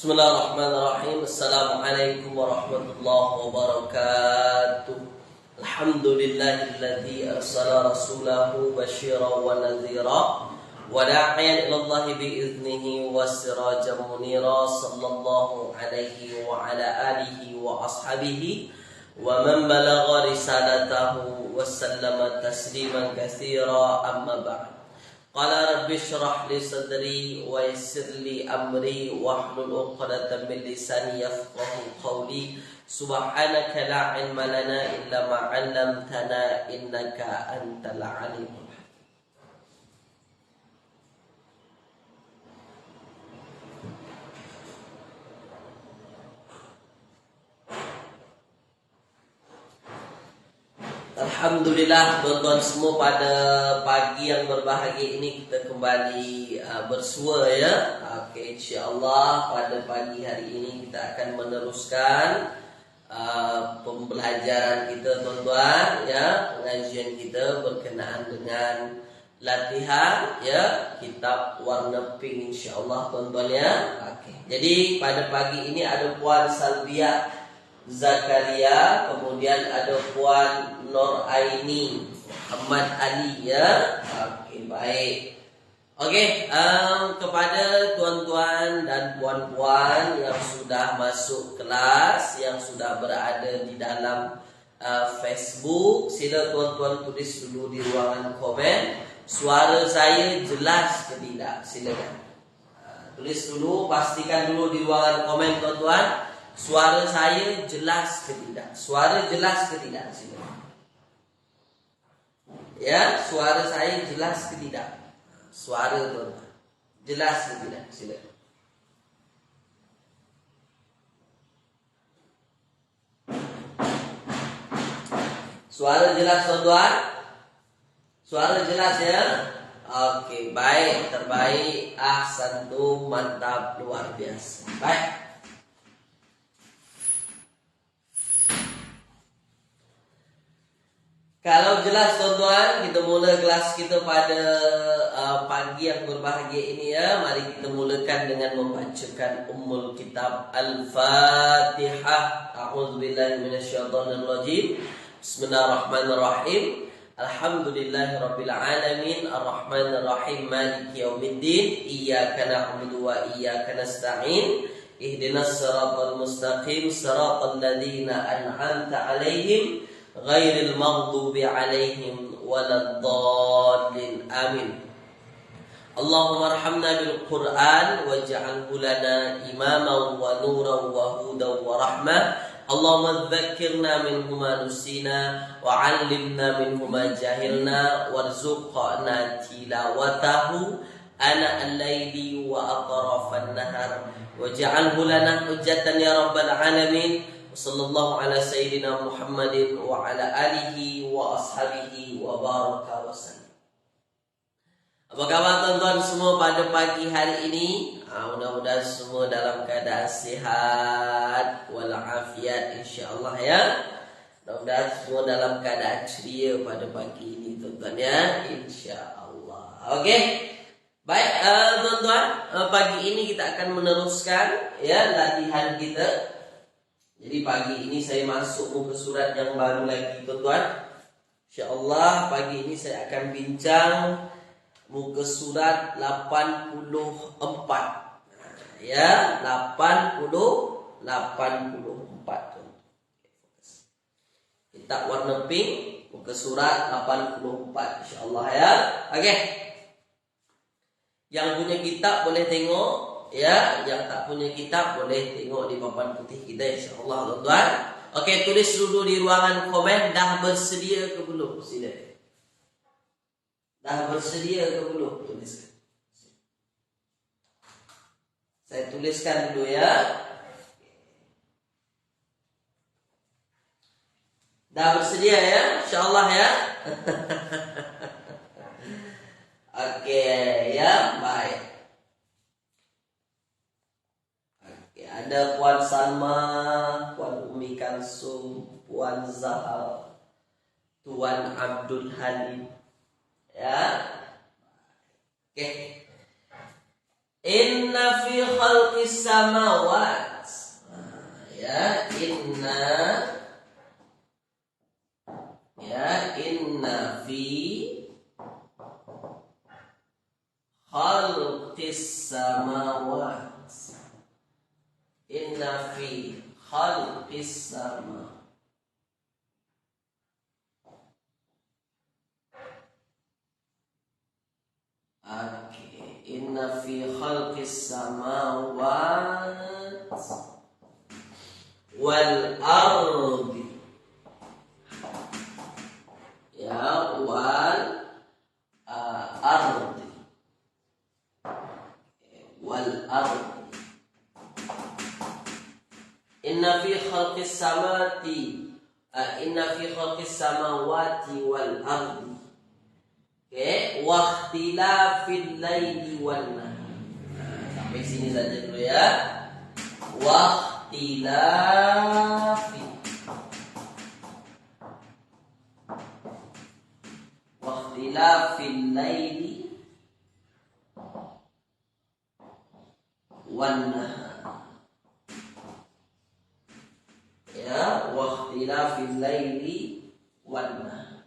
Bismillahirrahmanirrahim. Assalamualaikum warahmatullahi wabarakatuh. Alhamdulillahilladzi arsala rasulahu basyiran wa nadhira wa da'iyan ila Allah biiznihi wa sirajan munira sallallahu alaihi wa ala alihi wa ashabihi wa man balagha risalatahu wa sallama tasliman katsira amma ba'd. Qala rabbi shrah li sadri wa yassir li amri wahlul 'uqdatam min lisani yafqahu qawli subhanaka la 'ilma lana illa ma 'allamtana innaka antal 'alimul hakim. Alhamdulillah tuan-tuan semua, pada pagi yang berbahagia ini kita kembali bersua ya. Okey, insya-Allah pada pagi hari ini kita akan meneruskan pembelajaran kita tuan-tuan ya. Pengajian kita berkenaan dengan latihan ya kitab warna pink insya-Allah tuan-tuan ya. Okey. Jadi pada pagi ini ada Puan Salbia Zakaria, kemudian ada Puan Nur Aini Muhammad Ali ya. Okey, baik. Okey, kepada tuan-tuan dan puan-puan yang sudah masuk kelas, yang sudah berada di dalam Facebook, sila tuan-tuan tulis dulu di ruangan komen, suara saya jelas ke tidak? Silakan. Tulis dulu, pastikan dulu di ruangan komen tuan-tuan, suara saya jelas ke tidak? Suara jelas ke tidak? Silakan. Ya, suara saya jelas ke tidak? Suara tuan-tuan jelas ke tidak? Silakan. Suara jelas tuan-tuan? Suara jelas ya? Oke, baik, terbaik, ahsantum, mantap, luar biasa. Baik. Kalau jelas tuan-tuan, kita mula kelas kita pada pagi yang berbahagia ini ya. Mari kita mulakan dengan membacakan Ummul Kitab Al-Fatihah. A'udzubillahi minasyaitonir rajim. Bismillahirrahmanirrahim. Alhamdulillahirabbil alamin, arrahmanir rahim, maliki yaumiddin. Iyyaka na'budu wa iyyaka nasta'in. Ihdinas siratal mustaqim, siratal ladzina an'amta 'alaihim ghairil maghdubi 'alaihim waladdallin. Amin. Allahumma arhamna bil Qur'an waj'alhu lana imaman wa nuran wa hudan wa rahmah. Allahumma dzakkirna minhu ma nusina wa 'allimna minhu ma jahilna warzuqna tilawatahu ana al-laili wa atrafan nahar waj'alhu lana hujjatan ya rabbal alamin. Sallallahu ala sayyidina Muhammadin wa ala alihi wa ashabihi wa baraka wa sallam. Apa kabar tuan-tuan semua pada pagi hari ini? Mudah-mudahan semua dalam keadaan sihat walafiat insya-Allah ya. Mudah-mudahan semua dalam keadaan ceria pada pagi ini tuan-tuan ya, insya-Allah. Okey. Baik tuan-tuan, pagi ini kita akan meneruskan ya latihan kita. Jadi pagi ini saya masuk muka surat yang baru lagi tuan-tuan. InsyaAllah pagi ini saya akan bincang muka surat 84. Ya, 84. Kitab warna pink, muka surat 84 insyaAllah ya. Okey. Yang punya kitab boleh tengok. Ya, yang tak punya kitab boleh tengok di papan putih kita insya-Allah tuan-tuan. Okey, tulis dulu di ruangan komen, dah bersedia ke belum? Sila. Dah bersedia ke belum? Tuliskan. Saya tuliskan dulu ya. Dah bersedia ya? Insya-Allah ya. Okey, ya, baik. Ada Puan Salma, Puan Umi Kalsum, Puan Zahal, Tuan Abdul Halim. Ya. Oke. Inna fi khalqis samawat. Ya, inna fi khalqis samawat. Inna fi khalqis samawat. Oke, inna fi khalqis samawat wal ardi. Ya, wal ardi. Wal ardi. Inna fi khalqis samawati. Inna fi khalqis samawati wal ardi. Oke, wakhtilafil laili wan nahar. Sampai sini saja dulu ya. Wakhtilafil laili wan nahar. Ya, wakhtilafil laili wan nahar.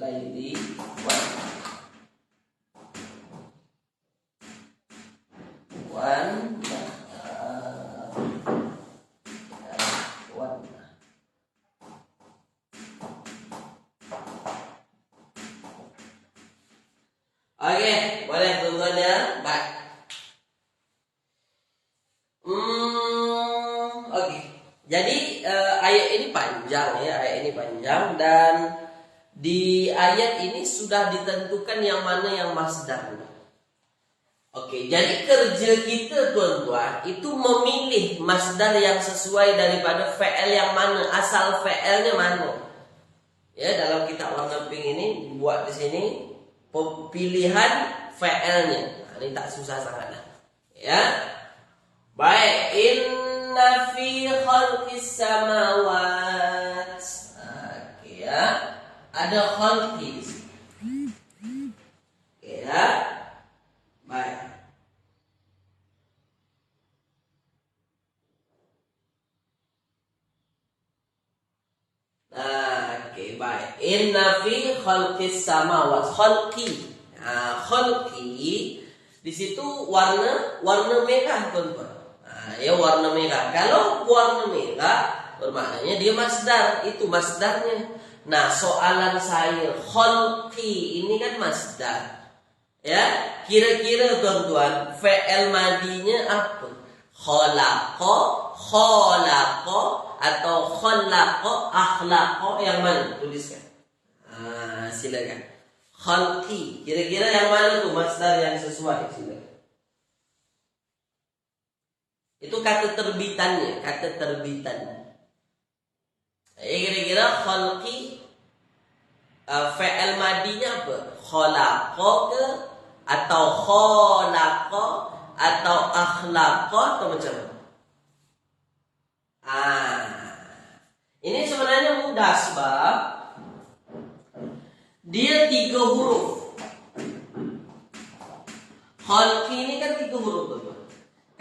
Laili wan Oke, boleh teman-teman ya. Baik. Oke. Jadi ayat ini panjang ya, ayat ini panjang dan di ayat ini sudah ditentukan yang mana yang masdarnya. Oke, jadi kerja kita tuan-tuan itu memilih masdar yang sesuai daripada fi'il yang mana, asal fi'ilnya mana. Ya, dalam kitab warna pink ini buat di sini pilihan fi'ilnya. Nah, ini tak susah sangat lah. Ya. Baik, inna fi khalqis samawat. Oke ya. Ada khalqi di sini. Oke ya. Baik. Nah, oke baik. Inna fi khalqis samawat. Khalqi. Nah, khalqi di situ warna merah teman-teman. Nah, ya warna merah. Kalau warna merah bermaknanya dia masdar, itu masdarnya. Nah, soalan saya, khalqi ini kan masdar. Ya, kira-kira tuan-tuan, fi'il madinya apa? Khalaqa, atau khalaqa, akhlaqa, yang mana? Tuliskan. Silakan. Khalqi, kira-kira yang mana tuh masdar yang sesuai? Silakan. Itu kata terbitannya. Kira-kira khalqi fi'il madinya apa? Khalaqa ke atau khalaqa atau akhlaqa atau macam mana? Ini sebenarnya mudah sebab dia 3 huruf. Khalqi ini kan 3 huruf betul.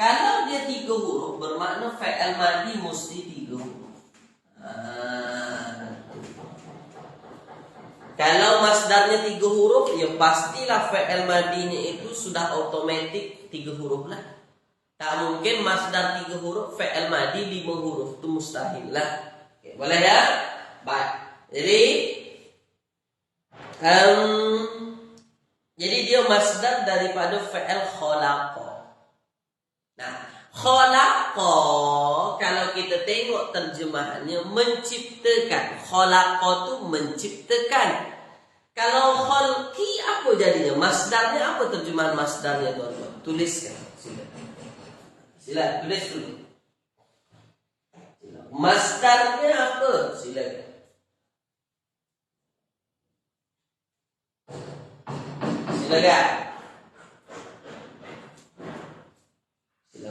Kalau dia 3 huruf bermakna fi'il madi mesti 3 huruf. Kalau masdarnya 3 huruf, ya pastilah fi'il madinya itu sudah otomatis 3 huruf lah. Tak mungkin masdar 3 huruf, fi'il madi 5 huruf, itu mustahil lah. Oke, boleh ya? Baik. Jadi dia masdar daripada fi'il khalaqa. Nah, khalaqa kalau kita tengok terjemahannya menciptakan. Khalaqa itu menciptakan. Kalau khalqi apa jadinya? Masdarnya apa terjemahan masdarnya tuan-tuan? Tuliskan. Sila tulis dulu. Masdarnya apa? Silakan.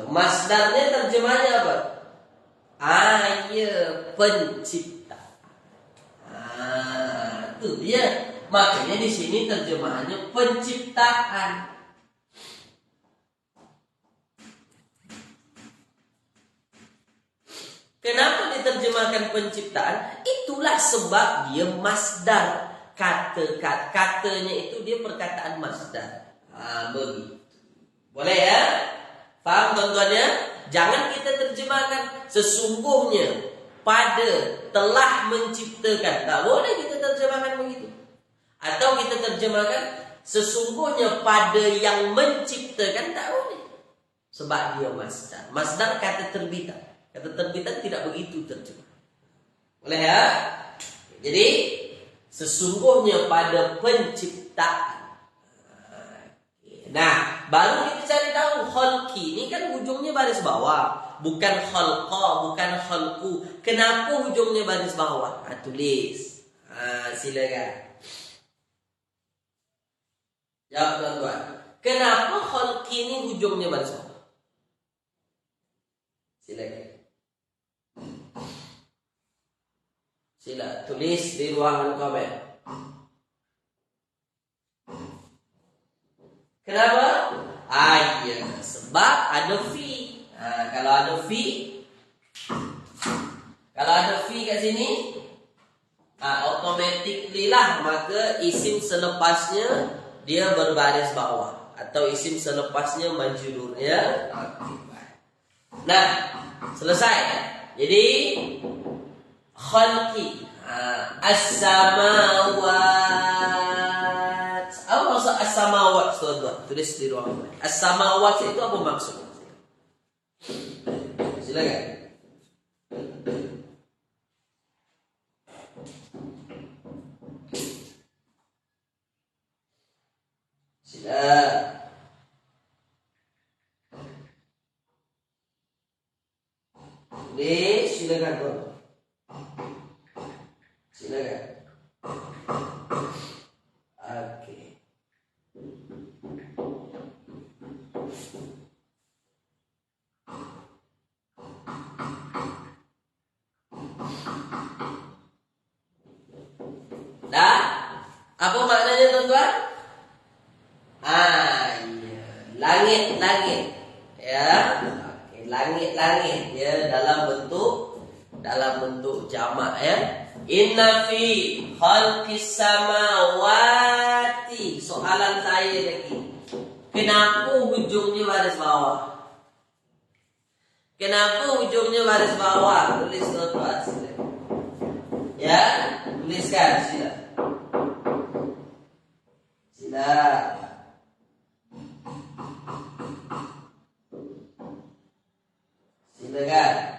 Masdarnya terjemahnya apa? Ya, pencipta. Itu dia. Makanya di sini terjemahannya penciptaan. Kenapa diterjemahkan penciptaan? Itulah sebab dia masdar. Katanya itu dia perkataan masdar. Begitu. Boleh ya? Paham tuan-tuannya? Jangan kita terjemahkan sesungguhnya pada telah menciptakan. Tak boleh kita terjemahkan begitu. Atau kita terjemahkan sesungguhnya pada yang menciptakan, tak boleh. Sebab dia masdar. Masdar kata terbitan. Kata terbitan tidak begitu terjemah. Boleh ya? Jadi sesungguhnya pada penciptaan. Nah, baru kita cari tahu khalqi ini kan ujungnya baris bawah, bukan khalqa, bukan khalqu. Kenapa ujungnya baris bawah? Tulis. Silakan. Jawab tuan-tuan. Kenapa khalqi ini ujungnya baris bawah? Silakan. Sila tulis di ruangan komen. Kenapa? Iya, sebab ada fi. Kalau ada fi kat sini, automatically lah maka isim selepasnya dia berbaris bawah atau isim selepasnya majrurnya. Nah, selesai. Jadi khalqi as-samawat. Apa maksud as-samawat, tuan-tuan? Tulis di ruangan. As-samawat itu apa maksudnya? Silakan. Silakan tuan. Silakan. Oke. Dah? Apa maknanya tuan-tuan? Iya. Langit-langit. Ya. Oke, langit-langit ya dalam bentuk jamak ya. Inna fi khalqis samawati. Soalan saya lagi. Kenapa ujungnya baris bawah? Kenapa ujungnya baris bawah? Tulis tuan-tuan. Ya, tuliskan sila. Sila. Silakan.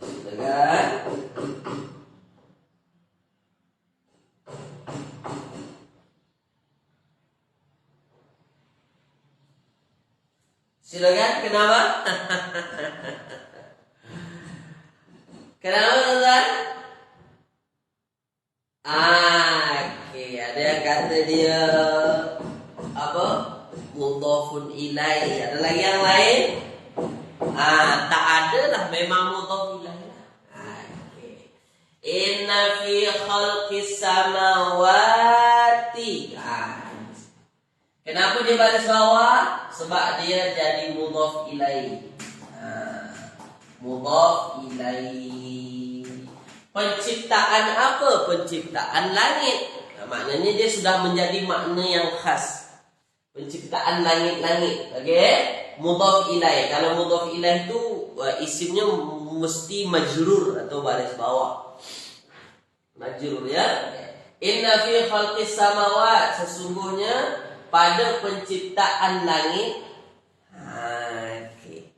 Silakan. Silakan, kenapa? Kenapa teman-teman? Oke, ada yang kata dia apa? Mudhafun ilaih. Ada lagi yang lain? Tak ada lah, memang mudhaf ilaih. Oke. Inna fi khalqis samawati. Kenapa dia baris bawah? Sebab dia jadi mudhaf ilaih. Mudhaf ilaih. Penciptaan apa? Penciptaan langit. Maknanya dia sudah menjadi makna yang khas. Penciptaan langit-langit. Okey? Mudhaf ilaih. Kalau mudhaf ilaih itu isimnya mesti majrur atau baris bawah. Majrur ya. Inna fi khalqis samawat. Sesungguhnya pada penciptaan langit. Okay.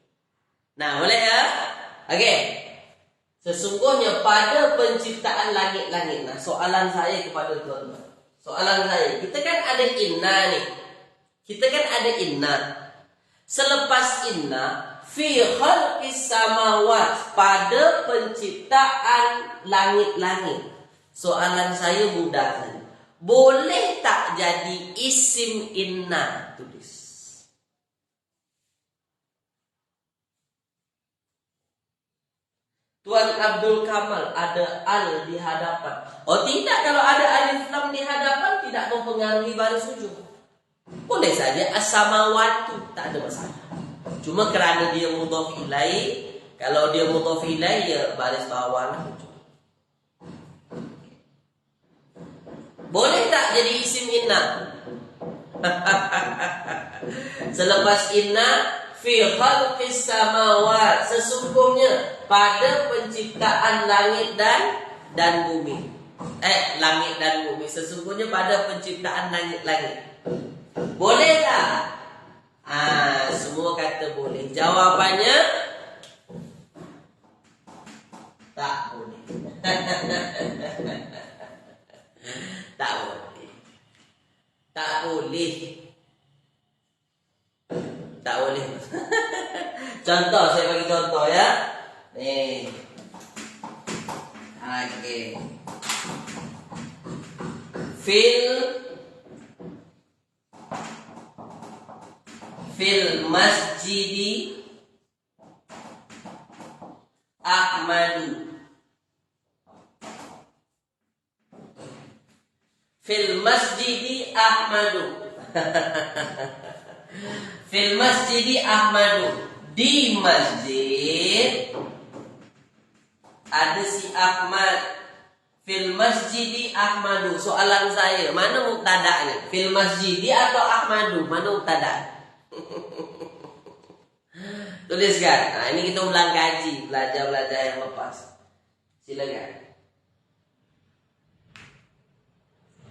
Nah, boleh ya? Okey. Sesungguhnya pada penciptaan langit-langit. Nah, soalan saya kepada tuan-tuan. Soalan saya, kita kan ada inna nih. Kita kan ada inna. Selepas inna, fi khalqis samawat, pada penciptaan langit-langit. Soalan saya mudah saja. Boleh tak jadi isim inna? Tulis. Tuan Abdul Kamal, ada al di hadapan. Oh tidak, kalau ada alif lam di hadapan tidak mempengaruhi baris ujung. Boleh saja as-samawatu, tak ada masalah. Cuma kerana dia mudhaf ilaih, kalau dia mudhaf ilaih ya baris bawah lah. Boleh tak jadi isim inna? Selepas inna, fi khalqis samawat, sesungguhnya pada penciptaan langit dan bumi. Langit dan bumi, sesungguhnya pada penciptaan langit. Boleh tak? Semua kata boleh. Jawapannya tak boleh. Tak boleh. Tak boleh. Tak boleh. Contoh, saya bagi contoh ya. Nih. Okey. Fil masjidi Ahmadu. Fil masjidi Ahmadu. Fil masjidi Ahmadu. Di masjid ada si Ahmad. Fil masjidi Ahmadu. Soalan saya, mana mubtada'nya? Fil masjidi atau Ahmadu? Mana mubtada'? Tuliskan. Ini kita ulang kaji, belajar yang lepas. Silakan.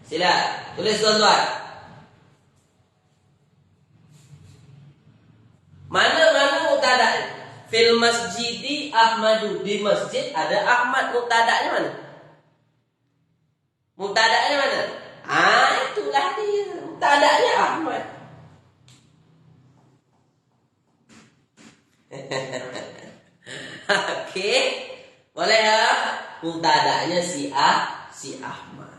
Sila, tulis tuan-tuan. Mana mubtada'? Fil masjidi Ahmadu. Di masjid ada Ahmad. Mubtada'nya mana? Mubtada'nya mana? Itulah dia. Mubtada'nya Ahmad. Okey. Boleh ya? Mubtada'nya si Ahmad.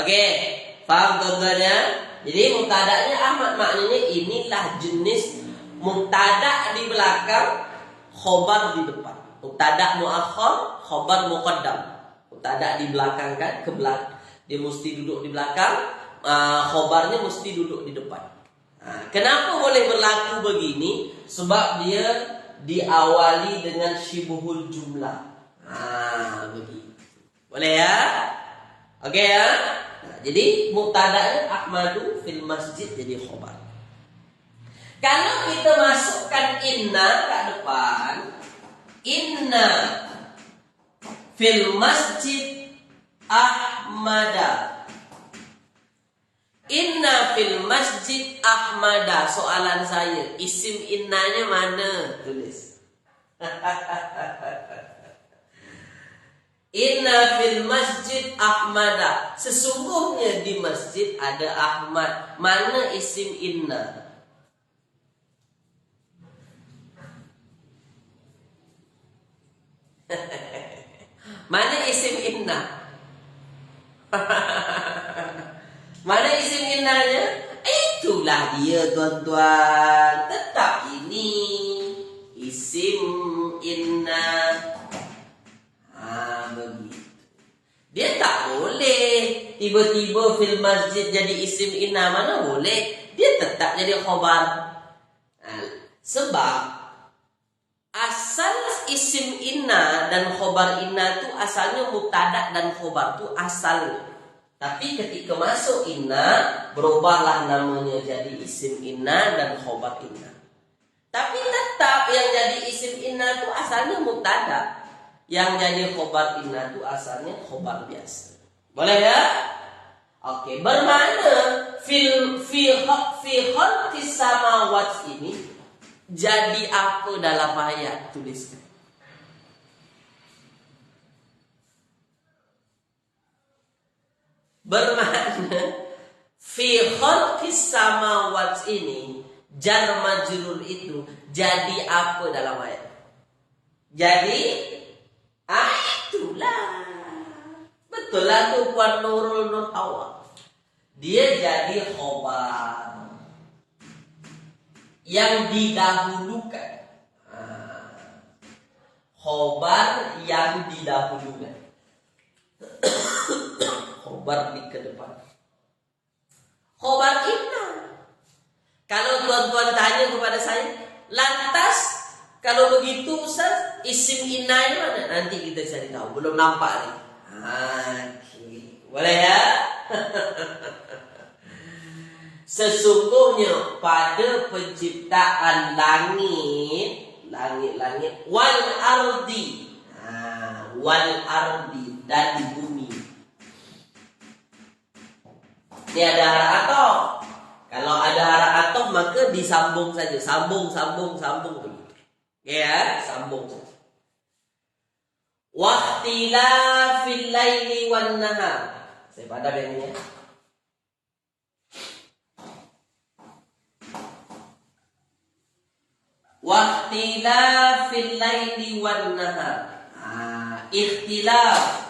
Okey. Faham tuan-tuan ya? Jadi mubtada'nya Ahmad, maknanya inilah jenis mubtada' di belakang, khobar di depan. Mubtada' muakhar, khobar muqaddam. Mubtada' di belakang kan, ke belakang. Dia mesti duduk di belakang, khobarnya mesti duduk di depan. Kenapa boleh berlaku begini? Sebab dia diawali dengan syibhul jumlah. Begitu. Boleh ya? Okey ya? Jadi mubtada'nya Ahmadu fil masjid jadi khobar. Kalau kita masukkan inna ke depan, inna fil masjid Ahmada. Inna fil masjid Ahmada. Soalan saya, isim innanya mana? Tulis. Inna fil masjid Ahmada. Sesungguhnya di masjid ada Ahmad. Mana isim inna? Mana isim inna? Mana isim innanya? Itulah dia tuan-tuan. Tetap ini isim inna. Begitu. Dia tak boleh tiba-tiba fil masjid jadi isim inna. Mana boleh? Dia tetap jadi khobar. Sebab asal isim inna dan khobar inna tu asalnya mubtada' dan khobar tu asalnya. Tapi ketika masuk inna, berubahlah namanya jadi isim inna dan khobar inna. Tapi tetap yang jadi isim inna tu asalnya mubtada'. Yang jadi khobar inna tu asalnya khobar biasa. Boleh ya? Okey, bermakna fi khalqis samawat ini jadi apa dalam ayat? Tuliskan. Bermakna fi khalqis samawat ini, jar majrur itu jadi apa dalam ayat? Jadi itulah. Betul lah tu Puan Nurul Nur Hawa. Dia jadi khobar yang didahulukan. Khobar yang didahulukan. Khobar di kedepan. Khobar inna. Kalau tuan-tuan tanya kepada saya, lantas kalau begitu Ustaz, isim inna ini mana? Nanti kita cari tahu. Belum nampak nih. Okay. Boleh ya? Sesungguhnya pada penciptaan langit wal ardi, dan di bumi. Ini ada harap atof. Kalau ada harap atof maka disambung saja, sambung. Ya, sambung saja. Waqtilafil laili wan nahar. Saya padam yang ini ya. Waqtilafil laili wan nahar. Ikhtilaf.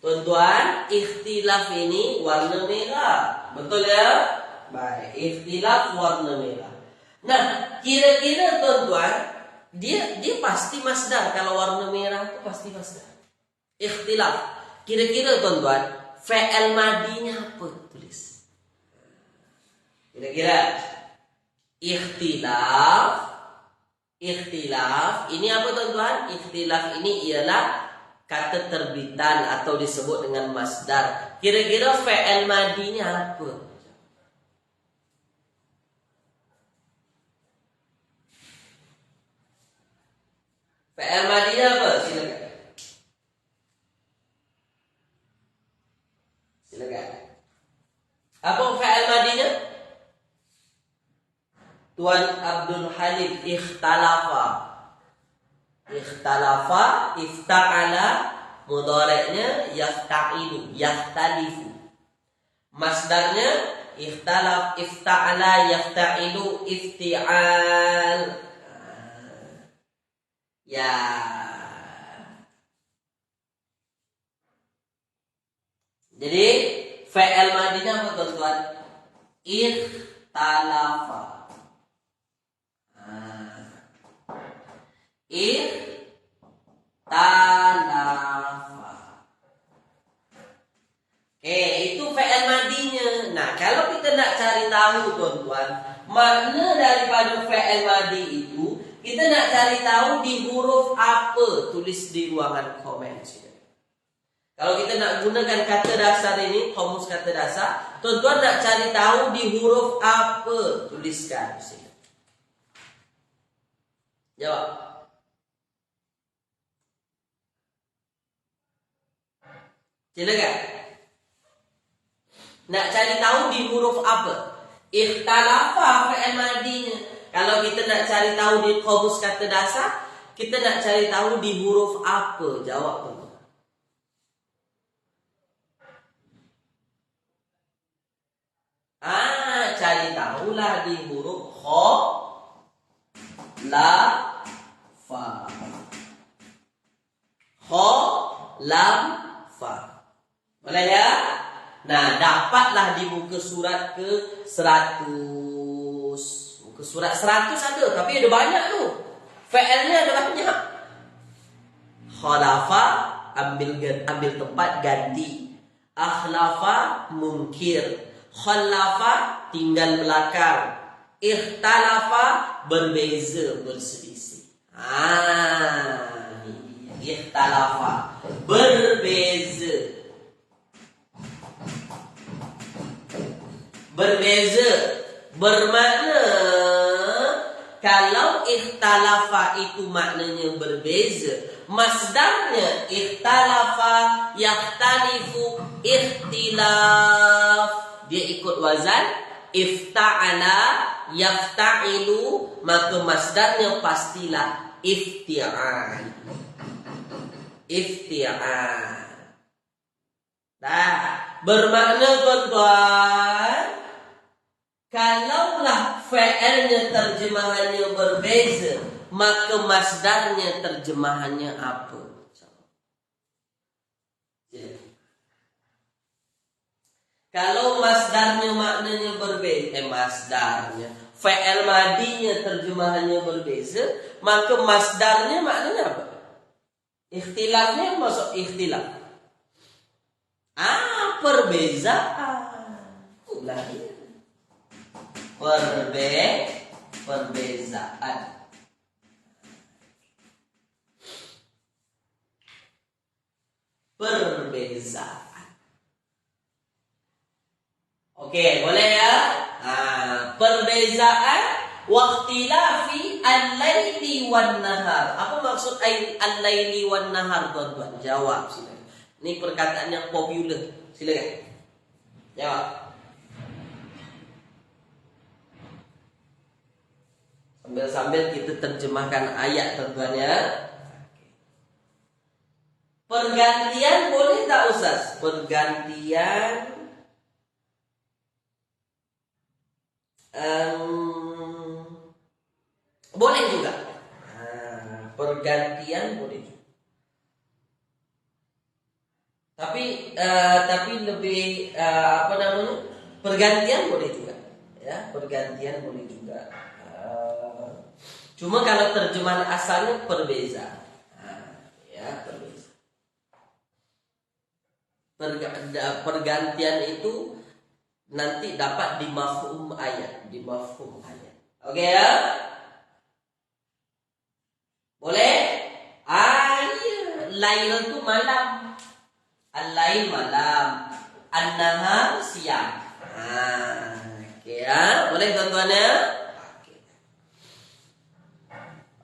Tuan-tuan, ikhtilaf ini warna merah. Betul ya? Baik, ikhtilaf warna merah. Nah, kira-kira tuan-tuan, dia pasti masdar. Kalau warna merah itu pasti masdar. Ikhtilaf. Kira-kira tuan-tuan, fi'il madinya apa? Tulis. Kira-kira ikhtilaf ini apa tuan-tuan? Ikhtilaf ini ialah kata terbitan atau disebut dengan masdar. Kira-kira fi'il madinya apa? Fi'il madinya apa? Silakan. Apa fi'il madinya? Tuan Abdul Halim, ikhtalafa, ifta'ala, mudhari'nya yafta'ilu, yahtalifu. Masdarnya ikhtalaf, ifta'ala, yafta'ilu, ifti'al. Ya. Jadi fi'il madinya apa tuan-tuan? Ikhtalafa. Ikhtalafa. Itu fi'il madinya. Nah, kalau kita nak cari tahu tuan-tuan, makna daripada fi'il madi itu, kita nak cari tahu di huruf apa. Tulis di ruangan komen sini. Kalau kita nak gunakan kata dasar ini, kamus kata dasar, tuan-tuan nak cari tahu di huruf apa. Tuliskan di sini. Jawab. Silakan. Nak cari tahu di huruf apa? Ikhtalafa fi'il madinya. Kalau kita nak cari tahu di kamus kata dasar, kita nak cari tahu di huruf apa? Jawab tu. Cari tahulah di huruf kha, la, fa. Kha, lam, fa. Boleh ya? Nah, dapatlah di muka surat ke 100. Muka surat 100 ada, tapi ada banyak tu. Fi'ilnya ada banyak. Khalafa, ambil tempat ganti. Akhlafa, mungkir. Khalafa, tinggal belakang. Ikhtalafa, berbeza, berselisih. Ikhtalafa, berbeza. Berbeza bermakna, kalau ikhtalafa itu maknanya berbeza, masdarnya ikhtalafa, yakhtalifu, ikhtilaf. Dia ikut wazan ifta'ala, yafta'ilu, maka masdarnya pastilah ifti'al. Ifti'al. Nah, bermakna tuan-tuan, kalaulah fi'ilnya terjemahannya berbeza, maka masdarnya terjemahannya apa? Kalau masdarnya maknanya berbeza, masdarnya, fi'il madinya terjemahannya berbeza, maka masdarnya maknanya apa? Ikhtilafnya masuk ikhtilaf. Perbezaan. Perbezaan. Perbezaan. Oke, boleh ya? Perbezaan waqtilafi al-laili wan nahar. Apa maksud al-laili wan nahar, tuan-tuan? Jawab silakan. Ini perkataan yang populer. Silakan. Jawab. Sambil-sambil kita terjemahkan ayat, tuan-tuan ya. Pergantian boleh tak Ustaz? Pergantian boleh juga. Pergantian boleh juga. Tapi lebih pergantian boleh juga. Ya, pergantian boleh juga. Cuma kalau terjemahan asalnya perbeza. Ya, perbeza. Pergantian itu nanti dapat di mafhum ayat, Oke ya? Boleh? Iya. Lail itu malam. Al-lail malam. An-nahar siang. Oke ya? Boleh tuan-tuan ya?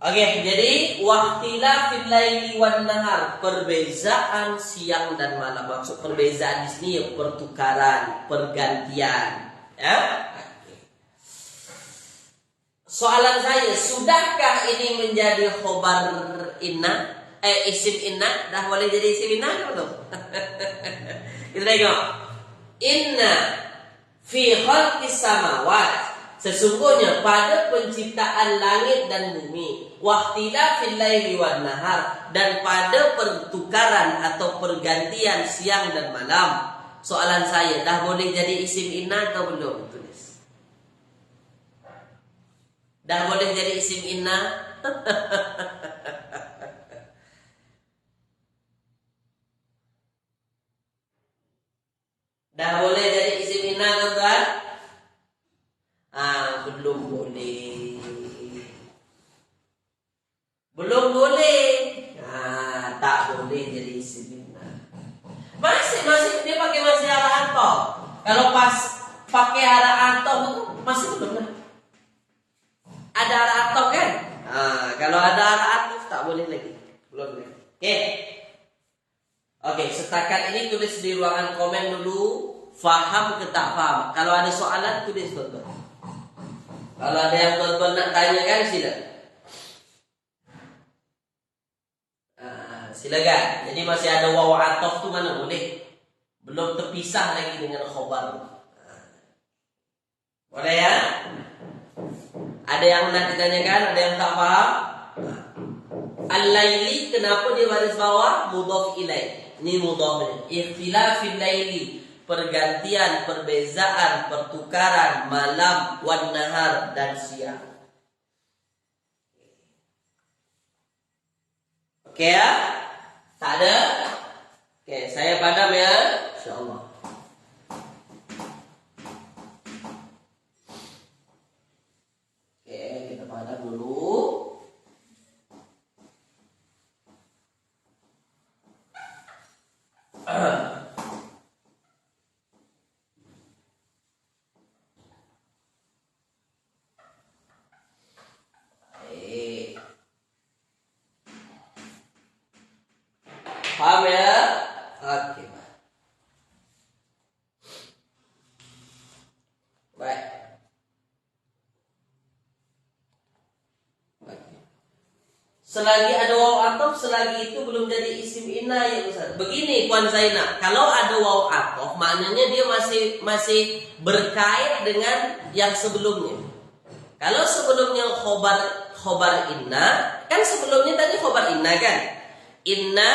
Oke, jadi waqtilafil laili wan nahar, perbezaan siang dan malam. Maksud perbezaan di sini ya pertukaran, pergantian. Ya? Soalan saya, sudahkah ini menjadi khobar inna? Isim inna? Dah boleh jadi isim inna belum? Kita tengok. Inna fi khalqis samawat. Sesungguhnya pada penciptaan langit dan bumi, waqtilafil laili wan nahar, dan pada pertukaran atau pergantian siang dan malam. Soalan saya, dah boleh jadi isim inna atau belum? Tulis. Dah boleh jadi isim inna? Dah boleh jadi isim inna, tuan-tuan? Belum boleh. Belum boleh. Tak boleh jadi isim inna. Masih dia pakai masih arah antoh. Kalau pas pakai arah antoh itu masih belum lah. Ada arah antoh kan? Kalau ada arah antoh tak boleh lagi. Belum boleh. Oke, setakat ini tulis di ruangan komen dulu. Faham ke tak faham? Kalau ada soalan tulis, tuan-tuan. Kalau ada yang tuan-tuan nak tanyakan, silakan. Jadi masih ada waw atof tu mana boleh. Belum terpisah lagi dengan khobar. Boleh ya? Ada yang nak ditanyakan? Ada yang tak faham? Al-laili, kenapa dia baris bawah? Mudhaf ilaih. Ini mudhaf. Ikhtilafil laili, pergantian, perbezaan, pertukaran malam, wan nahar, dan siang. Oke ya? Tak ada? Oke, saya padam ya, insyaallah. Oke, kita padam dulu. Paham ya? Oke. Baik. Selagi ada waw atof, selagi itu belum jadi isim inna ya Ustaz. Begini Puan Zainab, kalau ada waw atof, maknanya dia masih berkait dengan yang sebelumnya. Kalau sebelumnya khobar inna, kan sebelumnya tadi khobar inna kan? Inna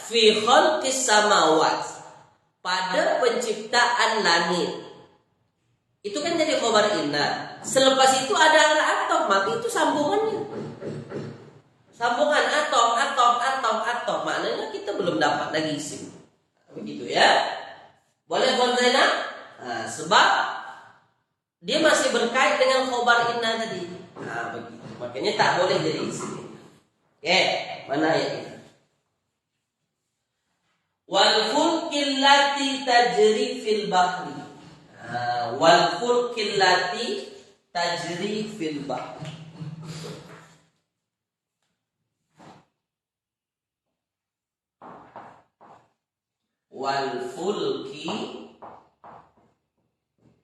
fi khalqis samawat. pada penciptaan langit. Itu kan jadi khobar inna. Selepas itu ada atof, maka itu sambungannya. Sambungan atof. Maknanya kita belum dapat lagi isim. Begitu ya. Boleh buat Zainab? Nah, sebab dia masih berkait dengan khobar inna tadi. Nah, begitu. Makanya tak boleh jadi isim. Oke, mana ayatnya? Wal fulkil lati tajri fil bahri. Wal fulkil lati tajri fil bahri. Wal fulki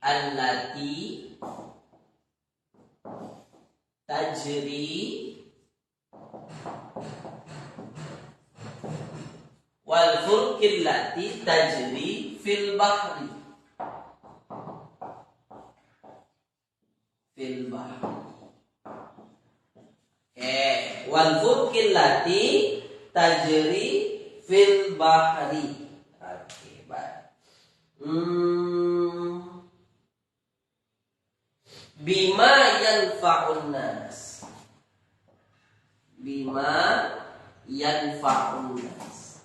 allati tajri wal fulki allati tajri fil bahri. Fil bahri. Wal fulki allati tajri fil bahri. Oke, baik. Bima yanfa'un nas. Bima yanfa'un nas.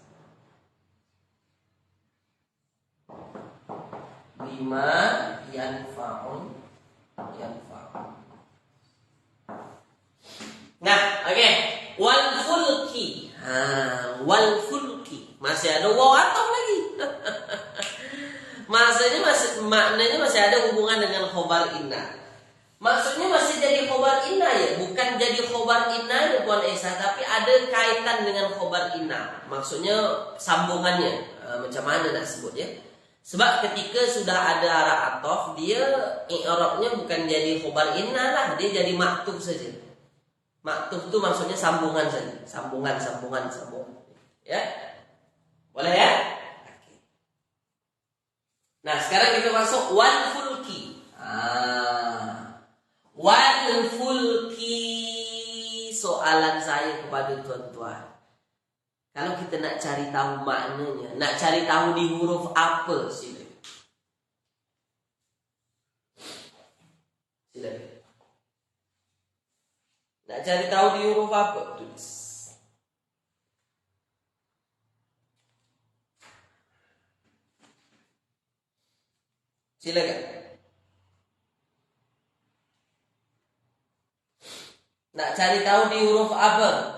Bima yanfa'un. Nah, oke. Wal fulki. Wal fulki. Masih ada waw atof lagi. Maknanya masih ada hubungan dengan khobar inna. Maksudnya masih jadi khobar inna ya, bukan jadi khobar inna ya Puan Esa, tapi ada kaitan dengan khobar inna. Maksudnya sambungannya. Macam mana nak sebut ya? Sebab ketika sudah ada arah atof, dia i'rabnya bukan jadi khobar inna lah, dia jadi maktuf saja. Maktuf itu maksudnya sambungan saja, sambungan. Ya, boleh ya? Oke. Nah, sekarang kita masuk wal fulki. Wal fulki, soalan saya kepada tuan-tuan. Kalau kita nak cari tahu maknanya, nak cari tahu di huruf apa, silakan. Nak cari tahu di huruf apa? Tulis. Silakan. Nak cari tahu di huruf apa?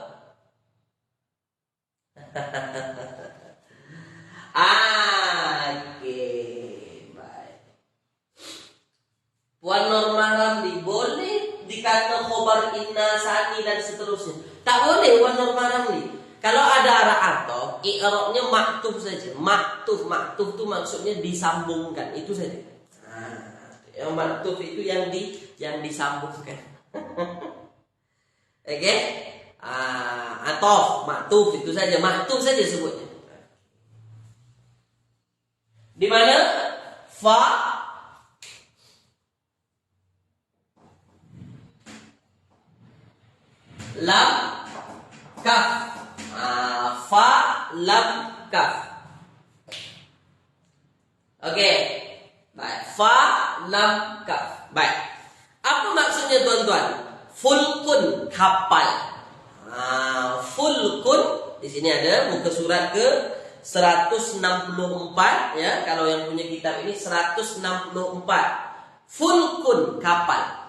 Oke, baik. Puan Norma Ramli, boleh dikata khobar inna, sani dan seterusnya. Tak boleh Puan Norma Ramli. Kalau ada arah atof, i'rabnya maktuf saja. Maktuf itu maksudnya disambungkan, itu saja. Yang maktuf itu yang disambungkan. Oke? Atof, maktuf itu saja, maktuf saja sebutnya. Di mana fa lam kaf. Fa lam kaf. Oke. Baik, fa lam kaf. Baik. Apa maksudnya tuan-tuan? Fulkun, kapal. Fulkun, di sini ada muka surat ke 164 ya. Kalau yang punya kitab ini 164. Fulkun, kapal.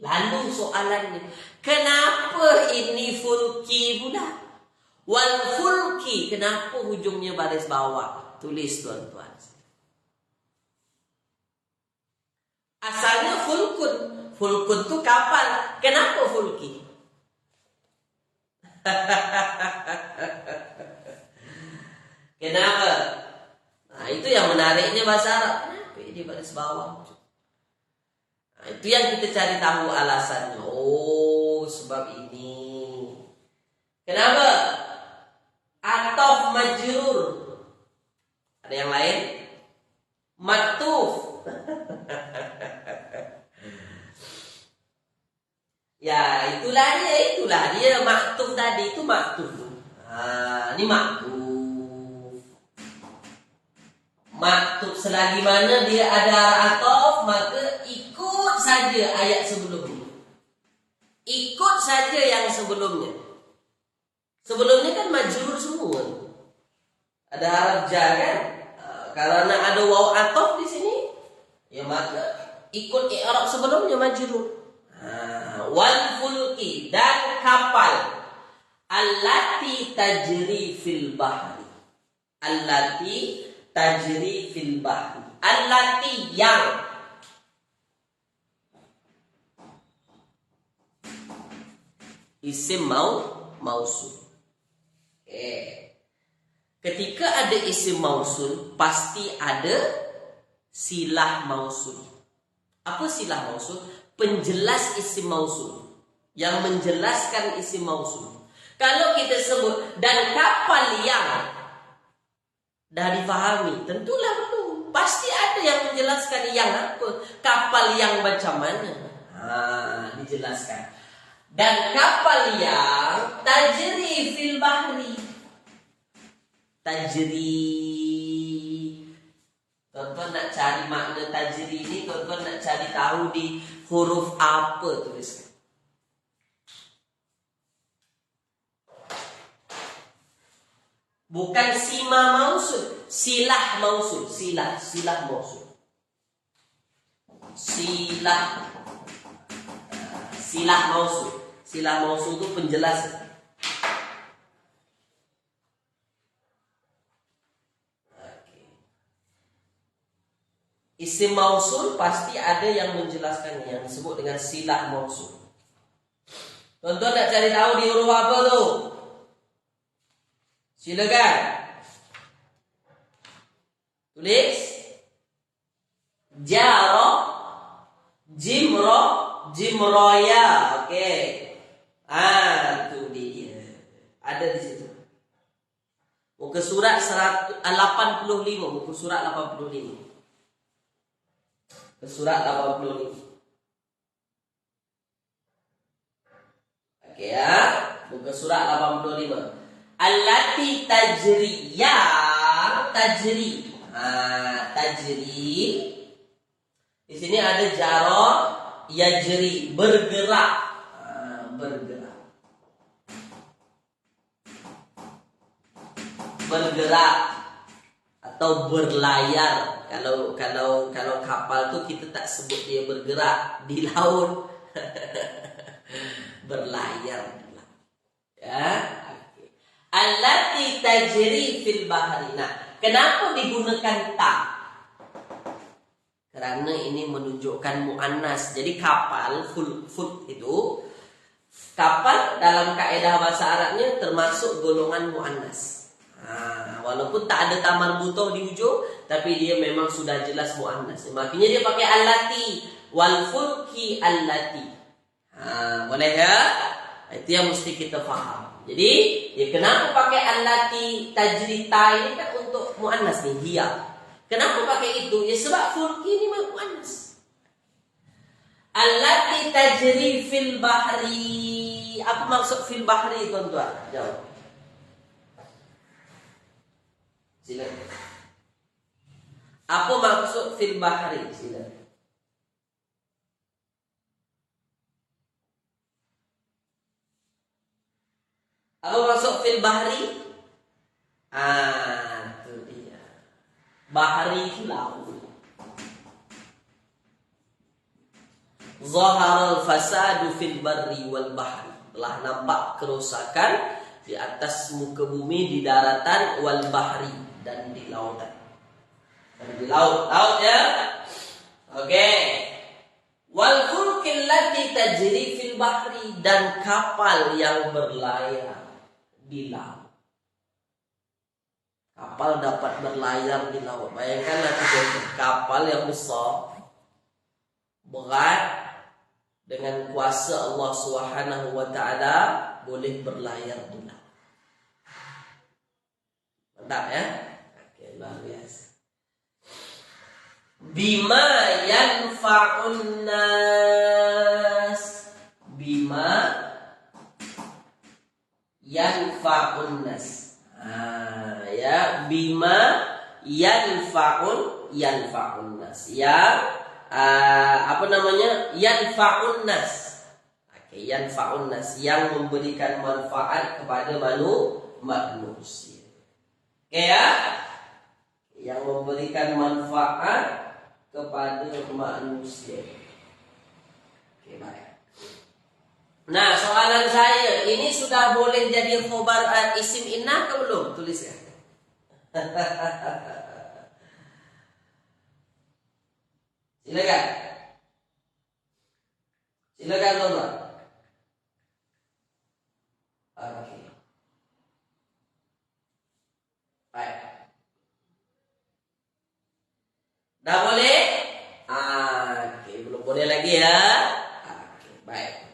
Lalu soalannya, kenapa ini fulki pula? Wal fulki, kenapa hujungnya baris bawah? Tulis tuan-tuan. Asalnya fulkun. Fulkun itu kapal. Kenapa fulki? Kenapa? Nah, itu yang menariknya bahasa Arab. Kenapa ini baris bawah? Nah, itu yang kita cari tahu alasannya. Oh, sebab ini. Kenapa? Atof majrur. Ada yang lain? Maktuf. Ya, itulah dia maktuf tadi, itu maktuf. Ini maktuf. Maktub selagi mana dia ada haraf atof, maka ikut saja ayat sebelumnya. Ikut saja yang sebelumnya. Sebelumnya kan majrur semua. Ada haraf jar kan? Karena ada waw atof di sini, ya maka ikut i'rab sebelumnya majrur. Wal fulki, dan kapal. Allati tajri fil bahri. Allati tajri fil bahri. Allati yang. Isim mausul. Ketika ada isim mausul, pasti ada silah mausul. Apa silah mausul? Penjelas isim mausul, yang menjelaskan isim mausul. Kalau kita sebut dan kapal yang, dah difahami, tentulah belum. Pasti ada yang menjelaskan yang apa, kapal yang macam mana. Dijelaskan. Dan kapal yang tajri fil bahri. Tajri. Tuan-tuan nak cari makna tajri ini, tuan-tuan nak cari tahu di huruf apa tuliskan. Bukan sima mausul, silah mausul, silah mausul. Silah mausul. Silah mausul itu penjelasan. Isim mausul pasti ada yang menjelaskannya, yang disebut dengan silah mausul. Tuan-tuan nak cari tahu di huruf apa tu? Silakan. Tulis. Jaro, jimro, jimroya. Okey. Itu dia. Ada di situ. Muka surat 85. Muka surat 85. Surat 85. Okey ya. Muka surat 85. Allati tajri, ya tajri. Tajri. Di sini ada jaro, yajri, bergerak. Bergerak atau berlayar. Kalau kapal tuh kita tak sebut dia bergerak di laut. Berlayar. Ya. Okay. Allati tajri fil bahri. Nah, kenapa digunakan ta? Karena ini menunjukkan muannas. Jadi kapal fut itu, kapal dalam kaedah bahasa Arabnya termasuk golongan muannas. Walaupun tak ada tamar butoh di ujung, tapi dia memang sudah jelas muannas. Makanya dia pakai allati, wal fulki allati. Boleh ya? Itu yang mesti kita faham. Jadi, ya kenapa pakai allati tajri ta ini kan untuk muannas nih, dia. Kenapa pakai itu? Ya sebab fulki ini muannas. Allati tajri fil bahri. Apa maksud fil bahri, tuan-tuan? Jawab. Silakan. Apa maksud fil bahri? Silakan. Apa maksud fil bahri? Itu dia. Bahri itu laut. Zaharal fasadu fil barri wal bahri. Telah nampak kerusakan di atas muka bumi, di daratan, wal bahri, dan di lautan. Dan di laut ya. Oke. Wal fulkil lati tajri fil bahri, dan kapal yang berlayar di laut. Kapal dapat berlayar di laut. Bayangkanlah kapal yang besar, berat, dengan kuasa Allah Subhanahu wa taala boleh berlayar di laut. Mantap ya? Oke, luar biasa. Bima yanfa'un nas. Bima yanfa'un nas. Ya, bima yanfa'un nas. Yanfa'un nas. Oke, yanfa'un nas, yang memberikan manfaat kepada manusia. Oke ya? Yang memberikan manfaat kepada manusia. Oke, baik. Nah, soalan saya, ini sudah boleh jadi khobar isim inna ke belum? Tuliskan. Silakan. Silakan, teman. Oke. Baik. Dah boleh? Oke, belum boleh lagi ya. Oke, baik.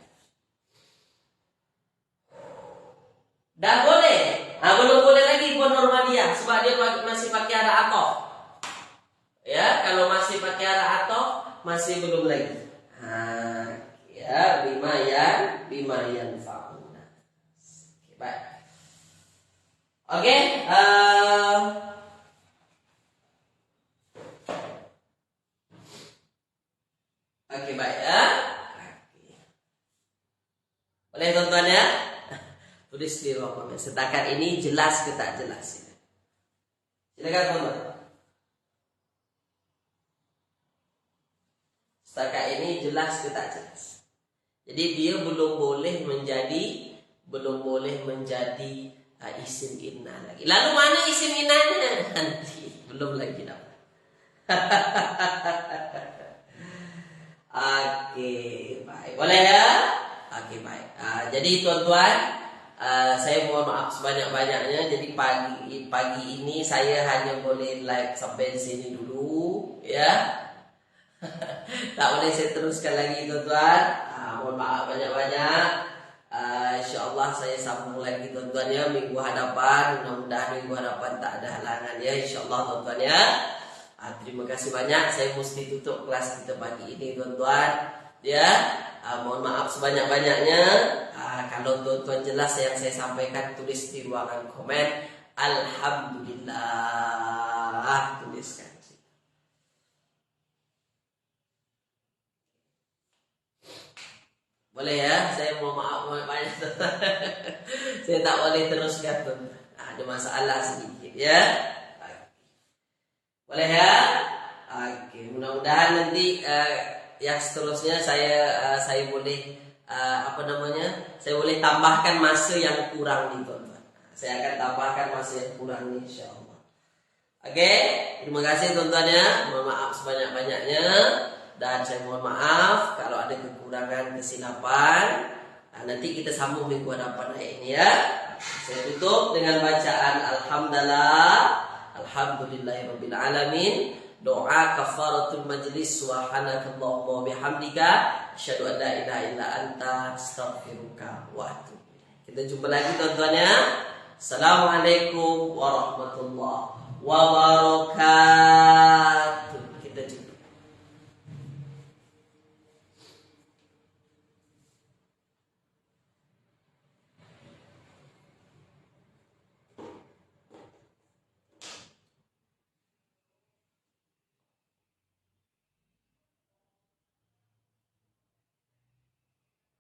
Dah boleh? Belum boleh lagi buat normalia sebab dia masih pakai arah atof. Ya, kalau masih pakai arah atof masih belum lagi. Ya, bima yanfa'una. Oke, baik. Oke, oke, baik ya. Boleh teman-teman ya? Tulis di ruang komen. Setakat ini jelas ke tak jelas? Silakan teman. Setakat ini jelas ke tak jelas? Jadi dia belum boleh menjadi isim inna lagi. Lalu mana isim innanya? Nanti belum lagi dapat. Oke, baik. Boleh ya? Oke, baik. Jadi tuan-tuan, saya mohon maaf sebanyak-banyaknya. Jadi pagi ini saya hanya boleh live sampai sini dulu, ya. Tak boleh saya teruskan lagi, tuan-tuan. Mohon maaf banyak-banyak. InsyaAllah saya sambung lagi, tuan-tuan ya, minggu hadapan. Mudah-mudahan minggu hadapan tak ada halangan ya, InsyaAllah, tuan-tuan ya. Terima kasih banyak. Saya mesti tutup kelas kita pagi ini, tuan-tuan ya. Mohon maaf sebanyak-banyaknya. Kalau tuan-tuan jelas yang saya sampaikan, tulis di ruangan komen. Alhamdulillah, tuliskan. Boleh ya? Saya mohon maaf banyak. Saya tak boleh teruskan, tuan-tuan. Ada masalah sedikit ya. Boleh ya? Oke, mudah-mudahan nanti yang seterusnya saya boleh saya boleh tambahkan masa yang kurang nih, teman-teman. Saya akan tambahkan masa yang kurang nih, insyaallah. Oke, terima kasih teman-teman ya. Mohon maaf sebanyak-banyaknya dan saya mohon maaf kalau ada kekurangan kesilapan. Nanti kita sambung minggu hadapan ini ya. Saya tutup dengan bacaan Alhamdulillahirabbil alamin. Doa kafaratul majlis, subhanakallahumma wa bihamdika asyhadu an la ilaha illa anta astaghfiruka wa atubu ilaik. Kita jumpa lagi, tuan-tuan ya. Assalamualaikum warahmatullahi wabarakatuh.